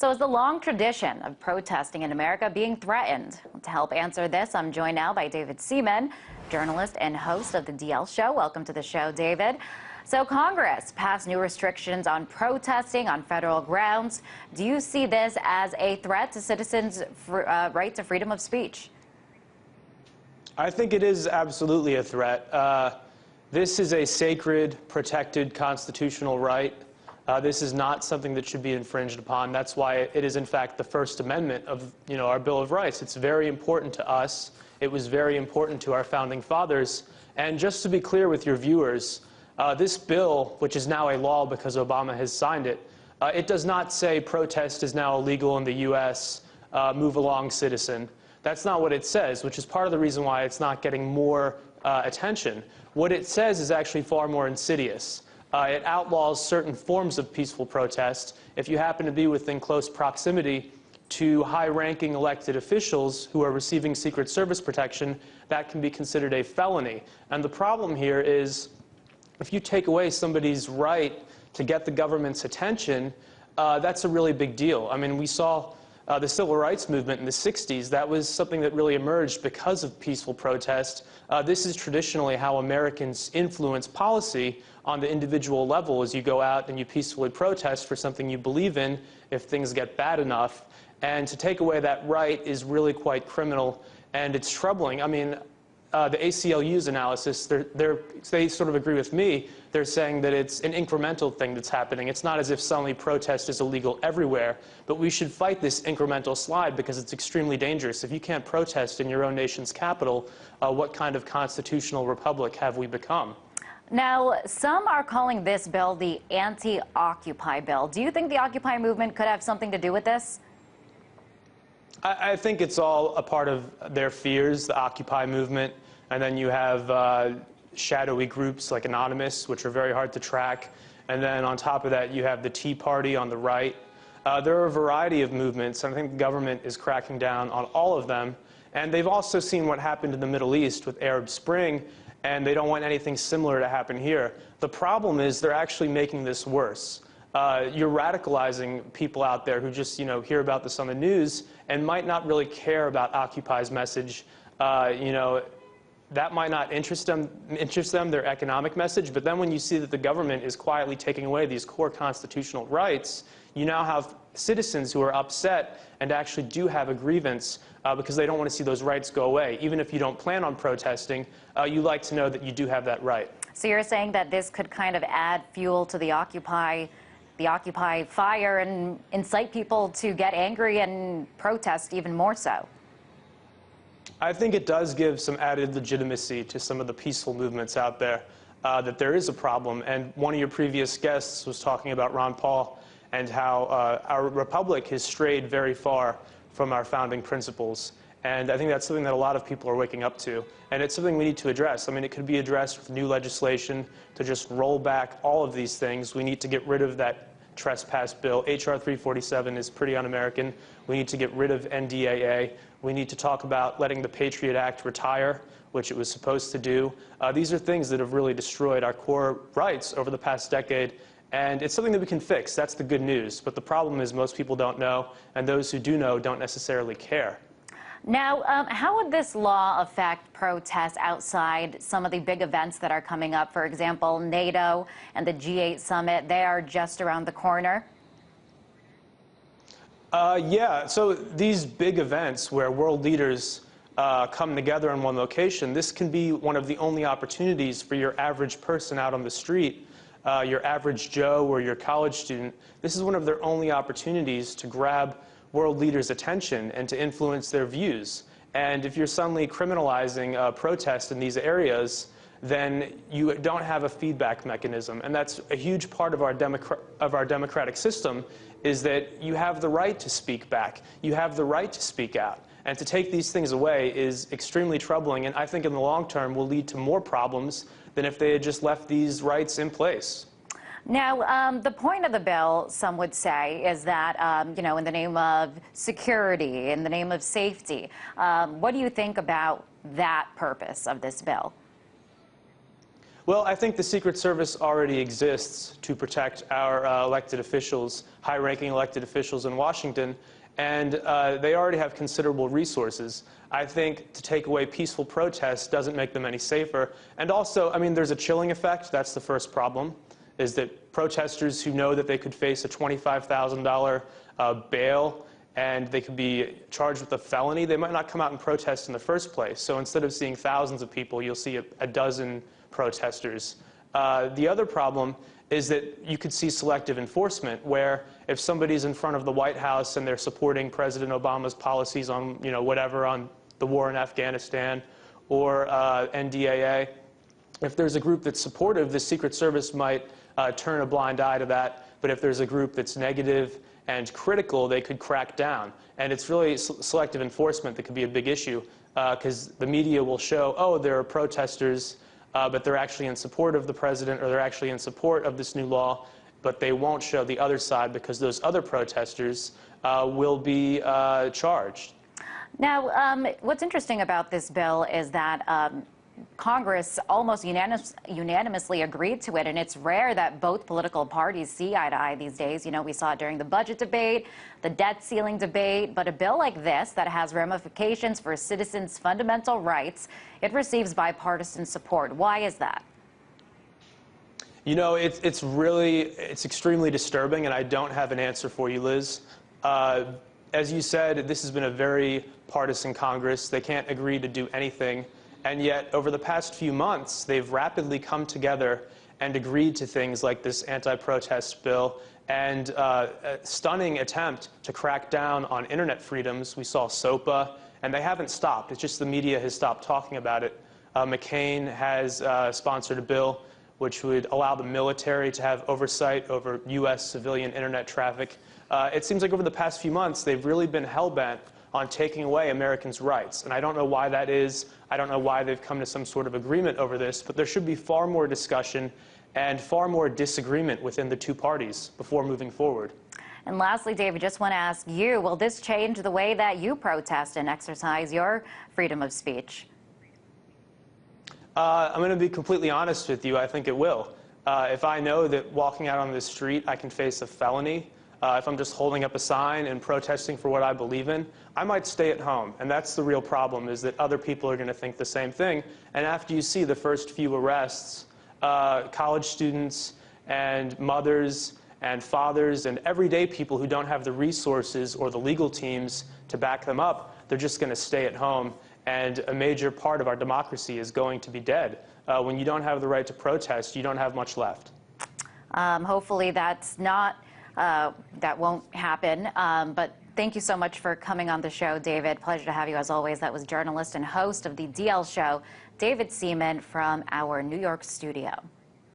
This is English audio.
So is the long tradition of protesting in America being threatened? To help answer this, I'm joined now by David Seaman, journalist and host of the DL Show. Welcome to the show, David. So Congress passed new restrictions on protesting on federal grounds. Do you see this as a threat to citizens' right to freedom of speech? I think it is absolutely a threat. This is a sacred, protected constitutional right. This is not something that should be infringed upon. That's why it is, in fact, the First Amendment of our Bill of Rights. It's very important to us. It was very important to our founding fathers. And just to be clear with your viewers, this bill, which is now a law because Obama has signed it, it does not say protest is now illegal in the U.S., move along, citizen. That's not what it says, which is part of the reason why it's not getting more attention. What it says is actually far more insidious. It outlaws certain forms of peaceful protest. If you happen to be within close proximity to high-ranking elected officials who are receiving Secret Service protection, that can be considered a felony. And the problem here is, if you take away somebody's right to get the government's attention, that's a really big deal. I mean, we saw the civil rights movement in the 60s. That was something that really emerged because of peaceful protest. This is traditionally how Americans influence policy on the individual level, as you go out and you peacefully protest for something you believe in if things get bad enough. And to take away that right is really quite criminal, and it's troubling. I mean, the ACLU's analysis, they sort of agree with me. They're saying that it's an incremental thing that's happening. It's not as if suddenly protest is illegal everywhere, but we should fight this incremental slide because it's extremely dangerous. If you can't protest in your own nation's capital, what kind of constitutional republic have we become? Now, some are calling this bill the anti-Occupy bill. Do you think the Occupy movement could have something to do with this? I think it's all a part of their fears, the Occupy movement, and then you have shadowy groups like Anonymous, which are very hard to track, and then on top of that you have the Tea Party on the right. There are a variety of movements, and I think the government is cracking down on all of them, and they've also seen what happened in the Middle East with Arab Spring, and they don't want anything similar to happen here. The problem is they're actually making this worse. You're radicalizing people out there who just, hear about this on the news and might not really care about Occupy's message. That might not interest them, their economic message. But then when you see that the government is quietly taking away these core constitutional rights, you now have citizens who are upset and actually do have a grievance because they don't want to see those rights go away. Even if you don't plan on protesting, you like to know that you do have that right. So you're saying that this could kind of add fuel to the Occupy fire and incite people to get angry and protest even more so? I think it does give some added legitimacy to some of the peaceful movements out there, that there is a problem. And one of your previous guests was talking about Ron Paul and how our republic has strayed very far from our founding principles. And I think that's something that a lot of people are waking up to. And it's something we need to address. I mean, it could be addressed with new legislation to just roll back all of these things. We need to get rid of that trespass bill. H.R. 347 is pretty un-American. We need to get rid of NDAA. We need to talk about letting the Patriot Act retire, which it was supposed to do. These are things that have really destroyed our core rights over the past decade. And it's something that we can fix. That's the good news. But the problem is most people don't know, and those who do know don't necessarily care. Now, how would this law affect protests outside some of the big events that are coming up? For example, NATO and the G8 summit, they are just around the corner. Yeah, so these big events where world leaders come together in one location, this can be one of the only opportunities for your average person out on the street, your average Joe or your college student. This is one of their only opportunities to grab world leaders' attention and to influence their views. And if you're suddenly criminalizing protest in these areas, then you don't have a feedback mechanism. And that's a huge part of our democratic system, is that you have the right to speak back. You have the right to speak out. And to take these things away is extremely troubling, and I think in the long term will lead to more problems than if they had just left these rights in place. Now, the point of the bill, some would say, is that, in the name of security, in the name of safety. What do you think about that purpose of this bill? Well, I think the Secret Service already exists to protect our elected officials, high-ranking elected officials in Washington, and they already have considerable resources. I think to take away peaceful protests doesn't make them any safer. And also, I mean, there's a chilling effect. That's the first problem, is that protesters who know that they could face a $25,000 bail and they could be charged with a felony, they might not come out and protest in the first place. So instead of seeing thousands of people, you'll see a dozen protesters. The other problem is that you could see selective enforcement, where if somebody's in front of the White House and they're supporting President Obama's policies on, whatever, on the war in Afghanistan or NDAA, if there's a group that's supportive, the Secret Service might turn a blind eye to that. But if there's a group that's negative and critical, they could crack down. And it's really selective enforcement that could be a big issue, because the media will show, oh, there are protesters, but they're actually in support of the president, or they're actually in support of this new law, but they won't show the other side because those other protesters will be charged. Now, what's interesting about this bill is that Congress almost unanimously agreed to it, and it's rare that both political parties see eye to eye these days. We saw it during the budget debate, the debt ceiling debate, but a bill like this that has ramifications for citizens' fundamental rights, it receives bipartisan support. Why is that? It's extremely disturbing, and I don't have an answer for you, Liz. As you said, this has been a very partisan Congress. They can't agree to do anything. And yet, over the past few months, they've rapidly come together and agreed to things like this anti-protest bill and a stunning attempt to crack down on internet freedoms. We saw SOPA, and they haven't stopped. It's just the media has stopped talking about it. McCain has sponsored a bill which would allow the military to have oversight over U.S. civilian internet traffic. It seems like over the past few months, they've really been hell-bent on taking away Americans' rights. And I don't know why that is. I don't know why they've come to some sort of agreement over this, but there should be far more discussion and far more disagreement within the two parties before moving forward. And lastly, David, just want to ask you, will this change the way that you protest and exercise your freedom of speech? I'm going to be completely honest with you. I think it will. If I know that walking out on the street I can face a felony, if I'm just holding up a sign and protesting for what I believe in, I might stay at home. And that's the real problem, is that other people are going to think the same thing. And after you see the first few arrests, college students and mothers and fathers and everyday people who don't have the resources or the legal teams to back them up, they're just going to stay at home. And a major part of our democracy is going to be dead. When you don't have the right to protest, you don't have much left. Hopefully that's not... that won't happen. But thank you so much for coming on the show, David. Pleasure to have you as always. That was journalist and host of the DL Show, David Seaman, from our New York studio.